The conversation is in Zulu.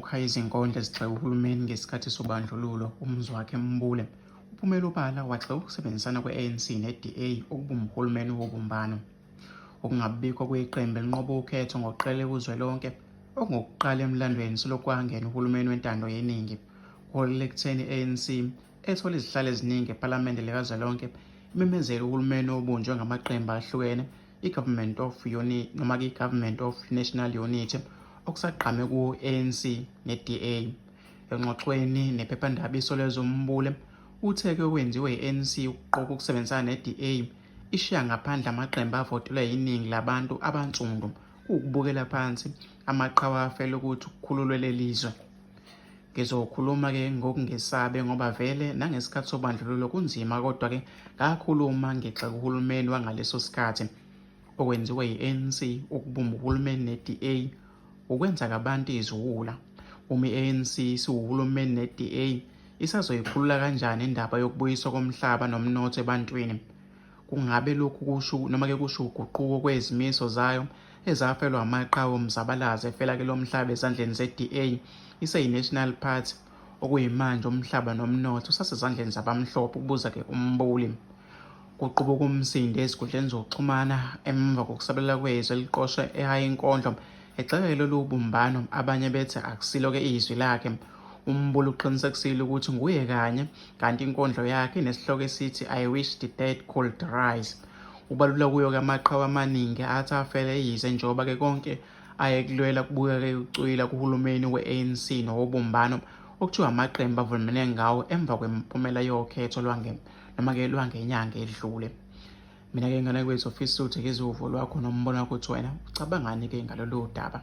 ukukha izinkondlo ezigxeka uhulumeni ngesikhathi sobandlululo, umzwakhe Mbule uphumela obala wagxeka ukusebenzisana kwe-ANC ne-DA ukubumba uhulumeni wobumbano. Ukungabikho kweqembu elinqoba ukhetho ngokuqela kuzwelonke okungokuqala emlandweni selokhu kwangena uhulumeni wentando yeningi kuholele ekutheni i-ANC ethola izihlalo eziningi ephalamende likazwelonke imemezela uhulumeni obunjwe ngamaqembu ahlukene i-Government of National Unity okusagqame kuwo ANC ne-DA. Engxoxweni nephephandaba iSolezwe Mbule uthe okwenziwe i-ANC ukuqoka ukusebenzisana ne-DA ishiya ngaphandle amaqembu avotelwe yiningi labantu abansundu ukubukela phansi amaqhawe afele ukuthi kukhululwe lelizwe. Ngizokhuluma-ke ngokungesabe ngoba vele nangesikhathi sobandlululo kunzima kodwa-ke ngakhuluma ngigxeka uhulumeni wangaleso sikhathi. Okwenziwe yi-ANC ukubumba uhulumeni ne-DA ukwenza kabantu iziwula. Uma i-ANC siwuhulumeni ne-DA isazoyikhulula kanjani indaba yokubuyiswa komhlaba nomnotho ebantwini? Kungabe lokhu kusho uguquko kwezimiso zayo ezafelwa amaqhawe omzabalazo efela-ke lo mhlaba ezandleni ze-DA ise-National Party okuyimanje umhlaba nomnotho usasezandleni zabamhlophe ukubuza-ke uMbuli. Kuqubuka umsindo ezinkundleni zokuxhumana emva kokusabalala kwezwe eliqoshwe ehaya inkondlo egxeka lolu bumbano, abanye bethe akusilo-ke izwi lakhe. uMbuli uqinisekisile ukuthi nguye kanye kanti inkondlo yakhe inesihloko esithi I wish the dead could rise. Ubalula kuyo-ke amaqhawe amaningi athi afele yize njengoba-ke konke ayekulwela kubuye-ke ucwila kuhulumeni we-ANC nowobumbano okuthiwa amaqembu avumelene ngawo emva kwemiphumela yokhetho lwangenyanga edlule. Mina-ke ngane kwethu ofisa ukuthi-ke izivuvo lwakho nombono wakho uthi wena ucabangani-ke ngalolu daba?